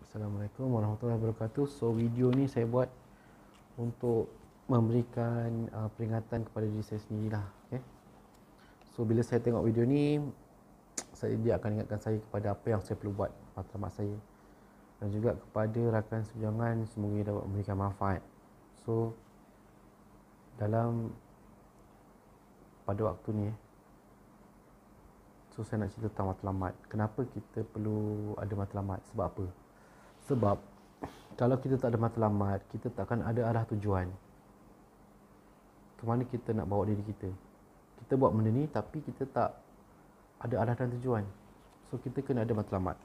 Assalamualaikum warahmatullahi wabarakatuh. So video ni saya buat untuk memberikan peringatan kepada diri saya sendirilah. Okay? So bila saya tengok video ni, dia akan ingatkan saya kepada apa yang saya perlu buat matlamat saya, dan juga kepada rakan seperjuangan, semoga ia dapat memberikan manfaat. So pada waktu ni, so saya nak cerita tentang matlamat. Kenapa kita perlu ada matlamat? Sebab apa? Sebab kalau kita tak ada matlamat, kita tak akan ada arah tujuan. Ke mana kita nak bawa diri kita. Kita buat benda ni tapi kita tak ada arah dan tujuan. So kita kena ada matlamat.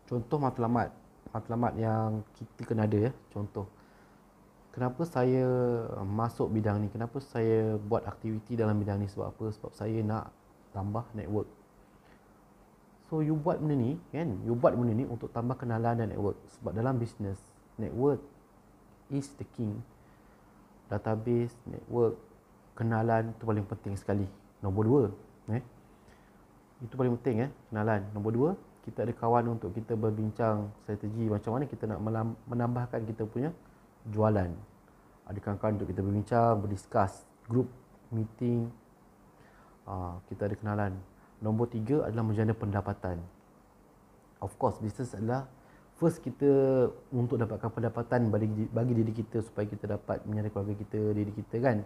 Contoh matlamat yang kita kena ada ya. Contoh, kenapa saya masuk bidang ni? Kenapa saya buat aktiviti dalam bidang ni? Sebab apa? Sebab saya nak tambah network. So you buat benda ni kan, you buat benda ni untuk tambah kenalan dan network. Sebab dalam bisnes, network is the king. Database, network, kenalan tu paling penting sekali. Nombor 2 itu paling penting kenalan. Nombor 2, kita ada kawan untuk kita berbincang strategi macam mana kita nak menambahkan kita punya jualan. Ada kawan-kawan untuk kita berbincang, berdiskus, group meeting. Kita ada kenalan. Nombor 3 adalah menjana pendapatan. Of course, bisnes adalah first kita untuk dapatkan pendapatan bagi diri kita supaya kita dapat menyara keluarga kita, diri kita kan.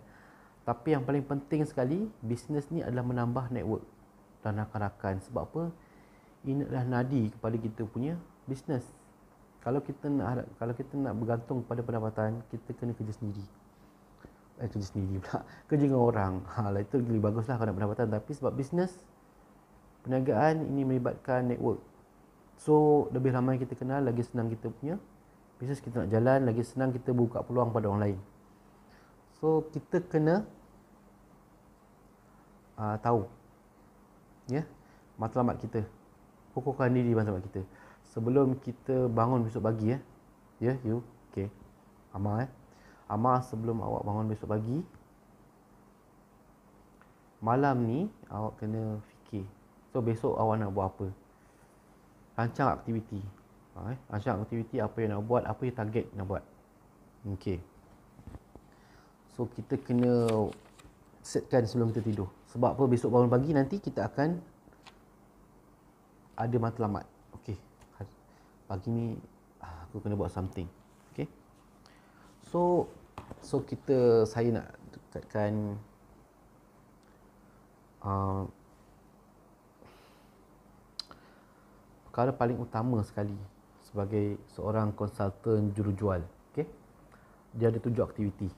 Tapi yang paling penting sekali, bisnes ni adalah menambah network dan rakan-rakan. Sebab apa? Ini adalah nadi kepada kita punya bisnes. Kalau kita nak bergantung pada pendapatan, kita kena kerja sendiri. Kerja sendiri pula. Kerja dengan orang. Itu lebih baguslah kalau nak pendapatan. Tapi sebab bisnes, perniagaan ini melibatkan network. So lebih ramai kita kenal, lagi senang kita punya bisnes kita nak jalan, lagi senang kita buka peluang pada orang lain. So kita kena tahu matlamat kita, kukuhkan diri matlamat kita sebelum kita bangun besok pagi okay. Amal sebelum awak bangun besok pagi, malam ni awak kena fikir. So besok awak nak buat apa? Rancang aktiviti. Rancang aktiviti apa yang nak buat, apa yang target nak buat. Okey. So kita kena setkan sebelum kita tidur. Sebab apa? Besok bangun pagi nanti kita akan ada matlamat. Okey. Pagi ni aku kena buat something. Okey. So saya nak dekatkan perkara paling utama sekali sebagai seorang konsultan jurujual. Okey. Dia ada 7 aktiviti.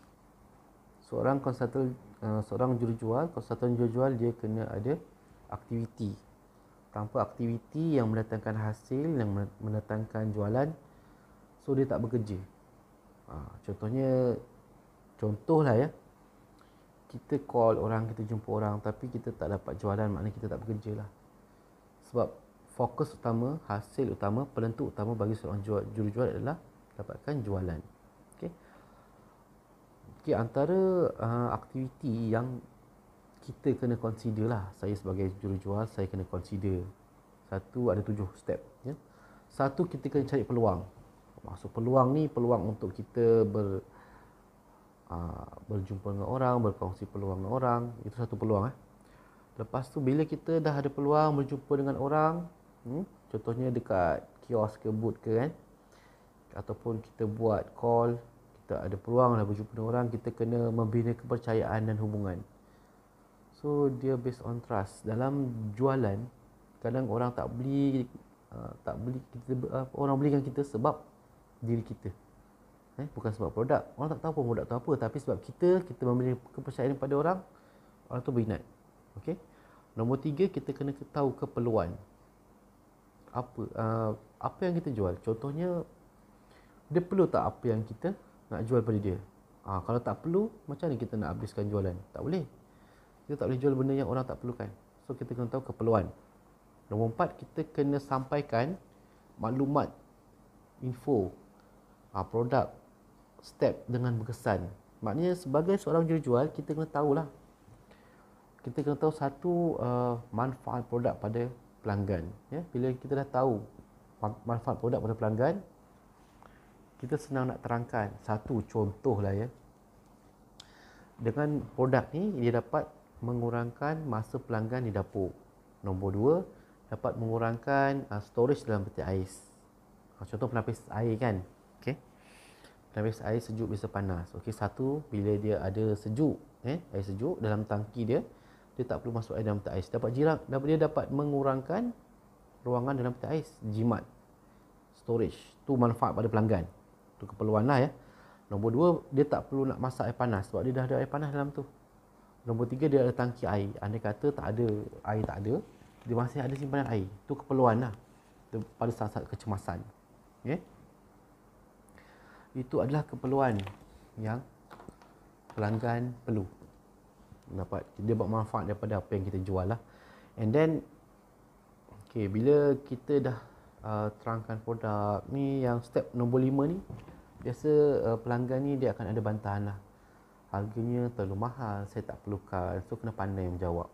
Seorang konsultan jurujual dia kena ada aktiviti. Tanpa aktiviti yang mendatangkan hasil, yang mendatangkan jualan, so dia tak bekerja. Contohlah kita call orang, kita jumpa orang tapi kita tak dapat jualan, maknanya kita tak bekerja lah. Sebab fokus utama, hasil utama, penentu utama bagi seorang jurujual adalah dapatkan jualan. Okey, antara aktiviti yang kita kena consider lah, saya sebagai jurujual, saya kena consider. Satu, ada 7 step. Satu, kita kena cari peluang. Maksud peluang ni, peluang untuk kita berjumpa dengan orang, berkongsi peluang dengan orang. Itu satu peluang. Lepas tu, bila kita dah ada peluang berjumpa dengan orang, contohnya dekat kios ke booth ke kan, ataupun kita buat call, kita ada peluang dah berjumpa dengan orang, kita kena membina kepercayaan dan hubungan. So dia based on trust. Dalam jualan, kadang orang tak beli kita, orang belikan kita sebab diri kita, bukan sebab produk. Orang tak tahu pun produk tu apa, tapi sebab kita memberi kepercayaan kepada orang, orang tu berminat. Okey. Nombor 3, kita kena tahu keperluan. Apa yang kita jual. Contohnya, dia perlu tak apa yang kita nak jual pada dia? Kalau tak perlu, macam mana kita nak habiskan jualan? Tak boleh. Kita tak boleh jual benda yang orang tak perlukan. So kita kena tahu keperluan. Nombor 4, kita kena sampaikan maklumat, info, produk, step dengan berkesan. Maknanya sebagai seorang jurujual, kita kena tahulah. Kita kena tahu satu manfaat produk pada pelanggan. Bila kita dah tahu manfaat produk pada pelanggan, kita senang nak terangkan. Satu contoh lah ya. Dengan produk ni dia dapat mengurangkan masa pelanggan di dapur. Nombor dua, dapat mengurangkan storage dalam peti ais. Contoh penapis air kan. Okey. Penapis air sejuk bisa panas. Okey, satu bila dia ada sejuk, air sejuk dalam tangki dia, dia tak perlu masuk air dalam peti ais. Dia dapat mengurangkan ruangan dalam peti ais, jimat, storage. Tu manfaat pada pelanggan. Tu keperluan lah ya. Nombor dua, dia tak perlu nak masak air panas sebab dia dah ada air panas dalam tu. Nombor tiga, dia ada tangki air. Andai kata tak ada, air tak ada, dia masih ada simpanan air. Tu keperluan lah pada saat-saat kecemasan. Okay? Itu adalah keperluan yang pelanggan perlu. Dia dapat manfaat daripada apa yang kita jual lah. And then, okay, bila kita dah terangkan produk ni, yang step nombor 5 ni, biasa pelanggan ni dia akan ada bantahan lah. Harganya terlalu mahal, saya tak perlukan. So kena pandai menjawab.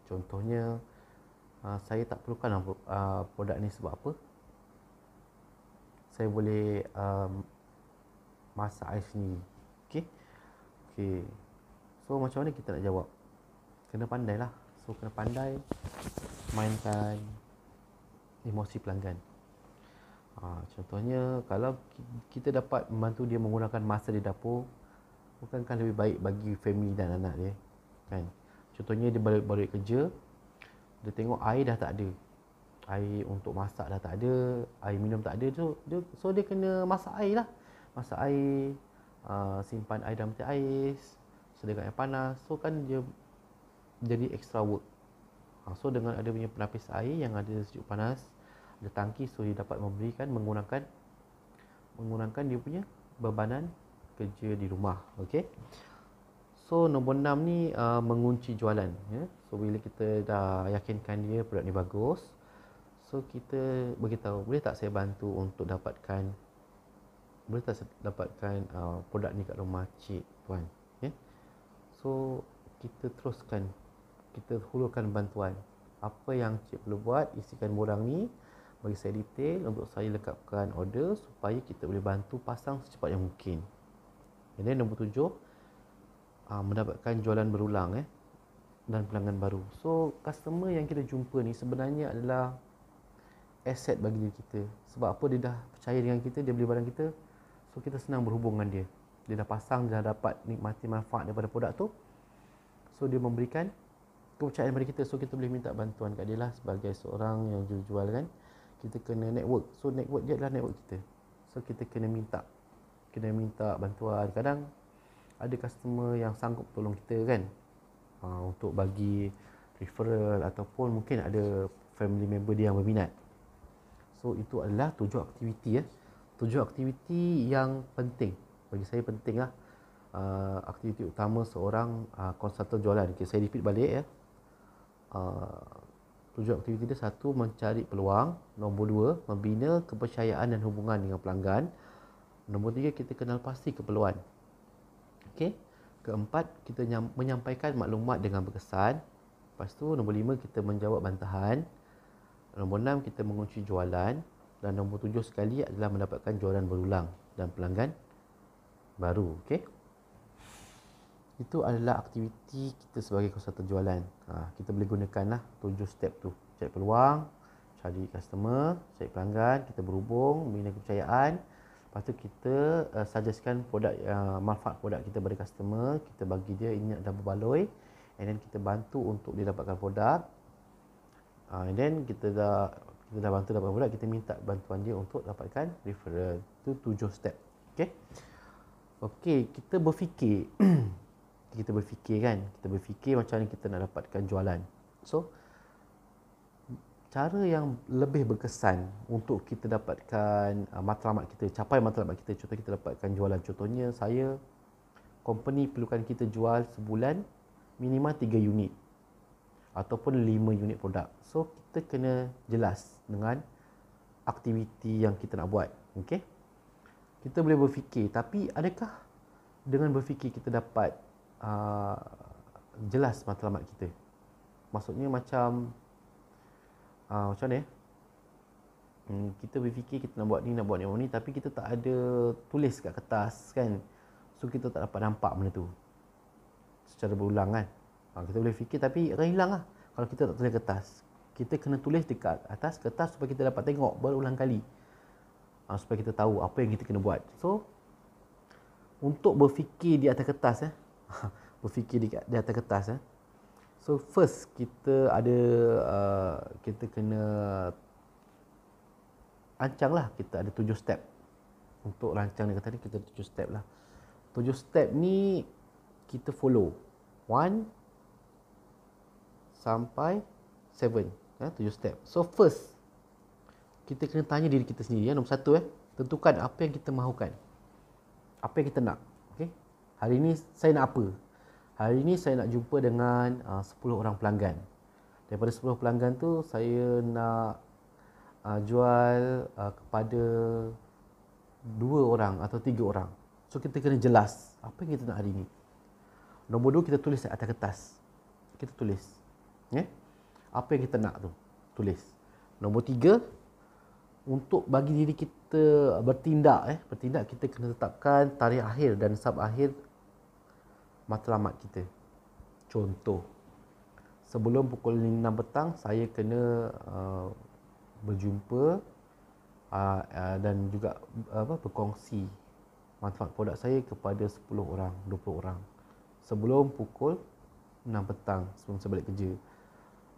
Contohnya, saya tak perlukan produk ni sebab apa? Saya boleh masak air sendiri. Okay. So macam mana kita nak jawab? Kena pandai lah. So kena pandai mainkan emosi pelanggan. Contohnya, kalau kita dapat membantu dia menggunakan masa di dapur, bukankah lebih baik bagi family dan anak dia, kan? Contohnya dia balik kerja, dia tengok air dah tak ada, air untuk masak dah tak ada, air minum tak ada, so dia kena masak air lah. Masak air, simpan air dalam peti ais, sediakan air panas. So kan dia jadi extra work. So dengan ada punya penapis air yang ada sejuk panas, ada tangki, so dia dapat menggunakan dia punya bebanan kerja di rumah. Okey. So nombor 6 ni mengunci jualan ya. So bila kita dah yakinkan dia produk ni bagus, so kita beritahu, boleh tak saya bantu untuk dapatkan produk ni kat rumah cik tuan ya. So kita teruskan, kita hulurkan bantuan. Apa yang cik perlu buat, isikan borang ni, bagi saya detail untuk saya lekapkan order supaya kita boleh bantu pasang secepat yang mungkin. And then nombor 7, mendapatkan jualan berulang dan pelanggan baru. So customer yang kita jumpa ni sebenarnya adalah aset bagi diri kita. Sebab apa? Dia dah percaya dengan kita, dia beli barang kita, so kita senang berhubung dengan dia. Dia dah pasang, dia dah dapat nikmati manfaat daripada produk tu, so dia memberikan kepercayaan pada kita. So kita boleh minta bantuan kat dia lah. Sebagai seorang yang jual kan, kita kena network. So network dia adalah network kita. So kita kena minta bantuan. Kadang ada customer yang sanggup tolong kita kan, untuk bagi referral, ataupun mungkin ada family member dia yang berminat. So itu adalah 7 aktiviti 7 aktiviti yang penting. Bagi saya penting lah. Aktiviti utama seorang konsultan jualan. Okay, saya repeat balik ya. 7 aktiviti dia. 1, mencari peluang. Nombor 2, membina kepercayaan dan hubungan dengan pelanggan. Nombor 3, kita kenal pasti keperluan. Okey. Keempat, kita menyampaikan maklumat dengan berkesan. Lepas tu nombor 5, kita menjawab bantahan. Nombor 6, kita mengunci jualan. Dan nombor 7 sekali adalah mendapatkan jualan berulang dan pelanggan baru. Okey. Itu adalah aktiviti kita sebagai konsultan jualan. Kita boleh gunakanlah 7 step tu. Cari peluang, cari customer, cari pelanggan, kita berhubung, membina kepercayaan. Lepas tu kita suggestkan produk, manfaat produk kita pada customer. Kita bagi dia ini adalah berbaloi. And then kita bantu untuk dia dapatkan produk. And then kita dah bantu dapatkan produk, kita minta bantuan dia untuk dapatkan referral. Itu 7 step. Okey, kita berfikir kita berfikir macam mana kita nak dapatkan jualan. So cara yang lebih berkesan untuk kita dapatkan matlamat kita, capai matlamat kita. Contoh kita dapatkan jualan. Contohnya saya, company perlukan kita jual sebulan minimal 3 unit ataupun 5 unit produk. So kita kena jelas dengan aktiviti yang kita nak buat. Okey. Kita boleh berfikir, tapi adakah dengan berfikir kita dapat jelas matlamat kita? Maksudnya macam mana ya? Kita berfikir kita nak buat ni, nak buat ni, tapi kita tak ada tulis kat kertas kan. So kita tak dapat nampak benda tu secara berulang kan. Kita boleh fikir tapi akan hilang lah kalau kita tak tulis kertas. Kita kena tulis dekat atas kertas supaya kita dapat tengok berulang kali, supaya kita tahu apa yang kita kena buat. So untuk berfikir di atas kertas berfikir di atas kertas so first kita ada kita kena rancang lah. Kita ada 7 step untuk rancang ni. Kata ni kita ada 7 step lah. 7 step ni kita follow 1 sampai 7, 7 step. So first kita kena tanya diri kita sendiri nombor 1 tentukan apa yang kita mahukan, apa yang kita nak. Okay? Hari ni saya nak apa? Hari ni saya nak jumpa dengan 10 orang pelanggan. Daripada 10 pelanggan tu saya nak jual kepada 2 orang atau 3 orang. So kita kena jelas apa yang kita nak hari ni. Nombor 2 kita tulis atas kertas. Kita tulis. Apa yang kita nak tu, tulis. Nombor 3 untuk bagi diri kita bertindak kita kena tetapkan tarikh akhir dan sub akhir matlamat kita. Contoh, sebelum pukul 6 petang saya kena berjumpa dan juga berkongsi manfaat produk saya kepada 10 orang, 20 orang sebelum pukul 6 petang, sebelum saya balik kerja,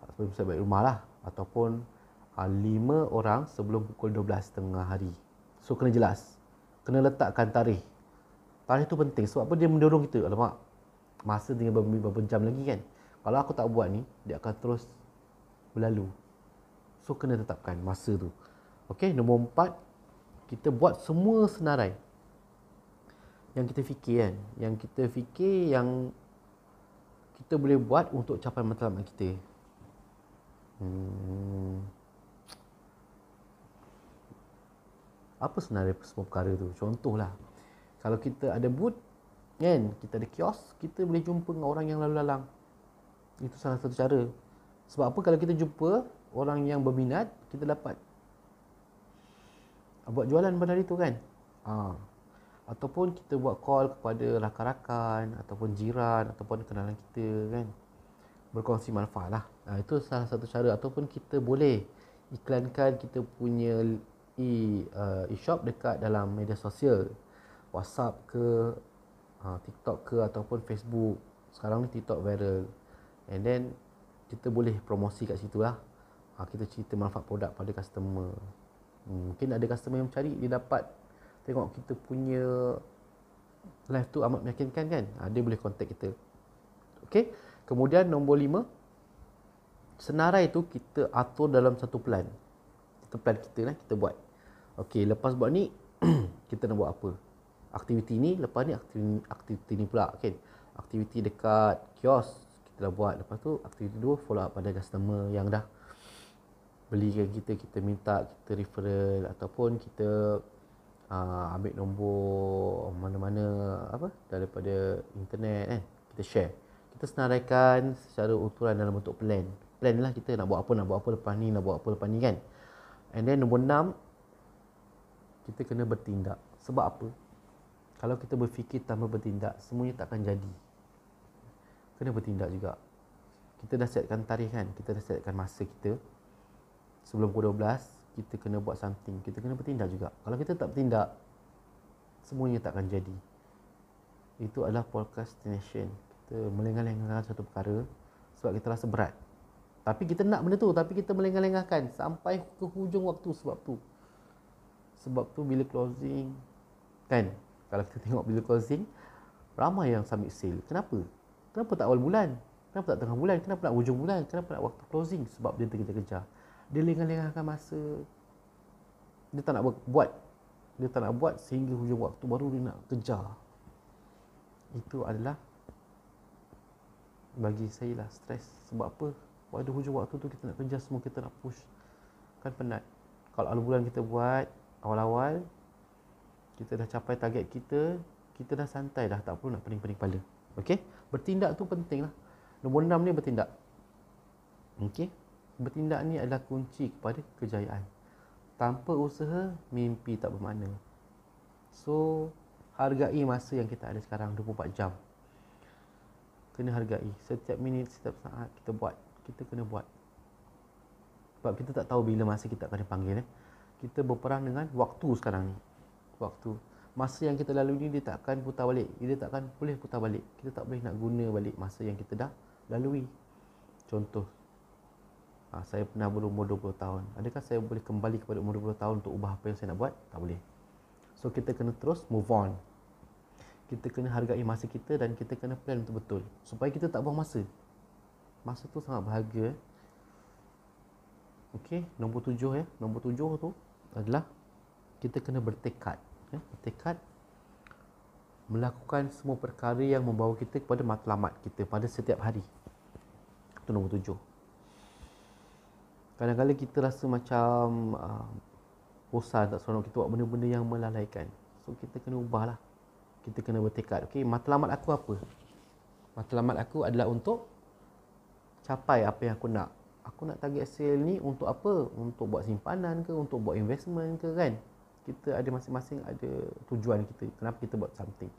sebelum saya balik rumah lah, ataupun 5 orang sebelum pukul 12 tengah hari. So kena jelas, kena letakkan tarikh. Tarikh tu penting sebab apa? Dia mendorong kita, alamak masa tinggal beberapa jam lagi kan. Kalau aku tak buat ni, dia akan terus berlalu. So kena tetapkan masa tu. Okey, nombor 4 kita buat semua senarai yang kita fikir kan, yang kita fikir yang kita boleh buat untuk capai matlamat kita. Apa senarai semua perkara tu? Contohlah, kalau kita ada booth kan, kita ada kios, kita boleh jumpa dengan orang yang lalu lalang. Itu salah satu cara. Sebab apa? Kalau kita jumpa orang yang berminat, kita dapat buat jualan pada hari tu kan. Ataupun kita buat call kepada rakan-rakan ataupun jiran ataupun kenalan kita kan, berkongsi manfaat lah. Itu salah satu cara. Ataupun kita boleh iklankan kita punya e-shop dekat dalam media sosial, WhatsApp ke, TikTok ke ataupun Facebook. Sekarang ni TikTok viral. And then kita boleh promosi kat situ lah. Kita cerita manfaat produk pada customer. Mungkin ada customer yang mencari, dia dapat tengok kita punya live tu amat meyakinkan kan. Dia boleh contact kita. Okey. Kemudian nombor 5, senarai tu kita atur dalam satu plan. Kita plan kita lah, kita buat. Okey, lepas buat ni kita nak buat apa? Aktiviti ni, lepas ni aktiviti ni pula kan. Aktiviti dekat kios kita dah buat. Lepas tu aktiviti 2 follow up pada customer yang dah belikan kita minta kita referral ataupun kita ambil nombor mana-mana daripada internet kan, kita share. Kita senaraikan secara uturan dalam bentuk plan. Plan lah kita nak buat apa lepas ni, nak buat apa lepas ni kan. And then nombor 6, kita kena bertindak. Sebab apa? Kalau kita berfikir tanpa bertindak, semuanya tak akan jadi. Kena bertindak juga. Kita dah setkan tarikh kan, kita dah setkan masa kita. Sebelum pukul 12, kita kena buat something. Kita kena bertindak juga. Kalau kita tak bertindak, semuanya tak akan jadi. Itu adalah procrastination. Kita melengah-lengahkan satu perkara sebab kita rasa berat. Tapi kita nak benda tu, tapi kita melengah-lengahkan sampai ke hujung waktu. Sebab tu bila closing kan, kalau kita tengok bila closing, ramai yang submit sale. Kenapa? Kenapa tak awal bulan? Kenapa tak tengah bulan? Kenapa nak hujung bulan? Kenapa nak waktu closing? Sebab dia terkejar-kejar. Dia lengah-lengahkan masa. Dia tak nak buat. Dia tak nak buat sehingga hujung waktu baru dia nak kejar. Itu adalah bagi saya lah stres. Sebab apa? Pada hujung waktu tu kita nak kejar semua, kita nak push. Kan penat. Kalau awal bulan kita buat, awal-awal kita dah capai target kita, kita dah santai dah, tak perlu nak pening-pening kepala. Okey? Bertindak tu penting lah. Nombor 6 ni bertindak. Okey? Bertindak ni adalah kunci kepada kejayaan. Tanpa usaha, mimpi tak bermakna. So, hargai masa yang kita ada sekarang, 24 jam. Kena hargai. Setiap minit, setiap saat kita buat. Kita kena buat. Sebab kita tak tahu bila masa kita akan dipanggil. Kita berperang dengan waktu sekarang ni. Waktu. Masa yang kita lalui ni, dia tak akan putar balik. Dia tak akan boleh putar balik. Kita tak boleh nak guna balik masa yang kita dah lalui. Contoh, saya pernah berumur 20 tahun. Adakah saya boleh kembali kepada umur 20 tahun untuk ubah apa yang saya nak buat? Tak boleh. So, kita kena terus move on. Kita kena hargai masa kita dan kita kena plan betul-betul. Supaya kita tak buang masa. Masa tu sangat berharga. Okey, nombor 7 Nombor 7 tu adalah kita kena bertekad. Bertekad melakukan semua perkara yang membawa kita kepada matlamat kita pada setiap hari. Itu nombor 7. Kadang-kadang kita rasa macam bosan, tak seronok kita buat benda-benda yang melalaikan. So, kita kena ubahlah. Kita kena bertekad. Okey, matlamat aku apa? Matlamat aku adalah untuk capai apa yang aku nak. Aku nak target sale ni untuk apa? Untuk buat simpanan ke? Untuk buat investment ke kan? Kita ada masing-masing ada tujuan kita. Kenapa kita buat something.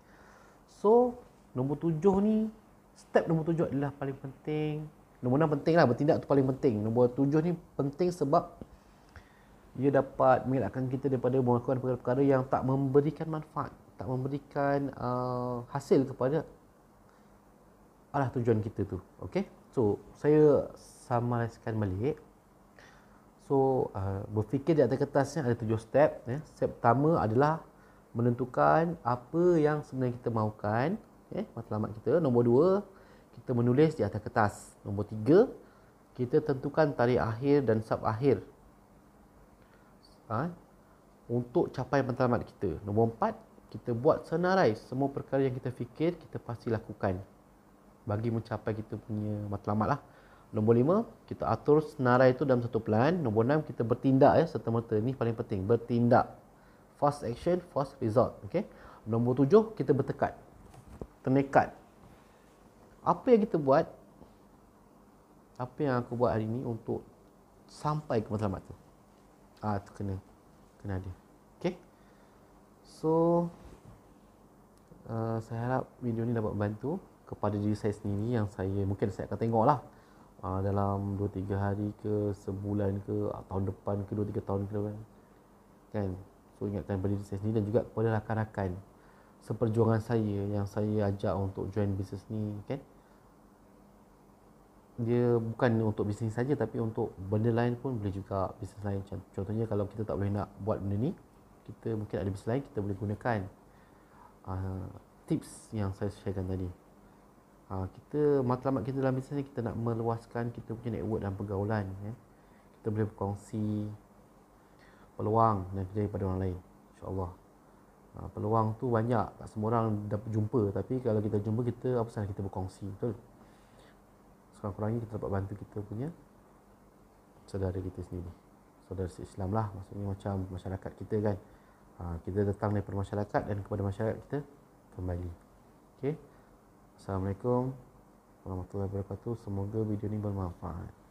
So, nombor 7 ni, step nombor 7 adalah paling penting. Nombor 6 penting lah, bertindak tu paling penting. Nombor 7 ni penting sebab ia dapat mengelakkan kita daripada melakukan perkara-perkara yang tak memberikan manfaat, tak memberikan hasil kepada arah tujuan kita tu. Okay? So, saya summariskan balik. So, berfikir di atas kertasnya ada 7 step. Step pertama adalah menentukan apa yang sebenarnya kita mahukan, matlamat kita. Nombor 2, kita menulis di atas kertas. Nombor 3, kita tentukan tarikh akhir dan sub akhir untuk capai matlamat kita. Nombor 4, kita buat senarai semua perkara yang kita fikir kita pasti lakukan bagi mencapai kita punya matlamat lah. Nombor 5, kita atur senarai itu dalam satu plan. Nombor 6, kita bertindak serta-merta. Ini paling penting, bertindak. Fast action, fast result. Okay? Nombor 7, kita bertekad, ternekat. Apa yang kita buat, apa yang aku buat hari ni untuk sampai ke matlamat tu. Tu kena ada. Okay? So, saya harap video ni dapat membantu kepada diri saya sendiri yang mungkin saya akan tengok lah dalam 2-3 hari ke, sebulan ke, tahun depan ke, 2-3 tahun ke kan. So, ingatkan pada diri saya sendiri dan juga kepada rakan-rakan seperjuangan saya yang saya ajak untuk join bisnes ni kan. Dia bukan untuk bisnes saja tapi untuk benda lain pun boleh juga, bisnes lain. Contohnya kalau kita tak boleh nak buat benda ni, kita mungkin ada bisnes lain, kita boleh gunakan tips yang saya sharekan tadi. Matlamat kita dalam bisnes ni, kita nak meluaskan kita punya network dan pergaulan. Kita boleh berkongsi peluang dan kerja pada orang lain, insyaAllah. Peluang tu banyak, tak semua orang dapat jumpa. Tapi kalau kita jumpa, kita apa salah kita berkongsi, betul? Sekurang-kurangnya kita dapat bantu kita punya saudara kita sendiri, saudara Islam lah, maksudnya macam masyarakat kita kan. Kita datang daripada masyarakat dan kepada masyarakat kita kembali. Okay? Assalamualaikum warahmatullahi wabarakatuh. Semoga video ini bermanfaat.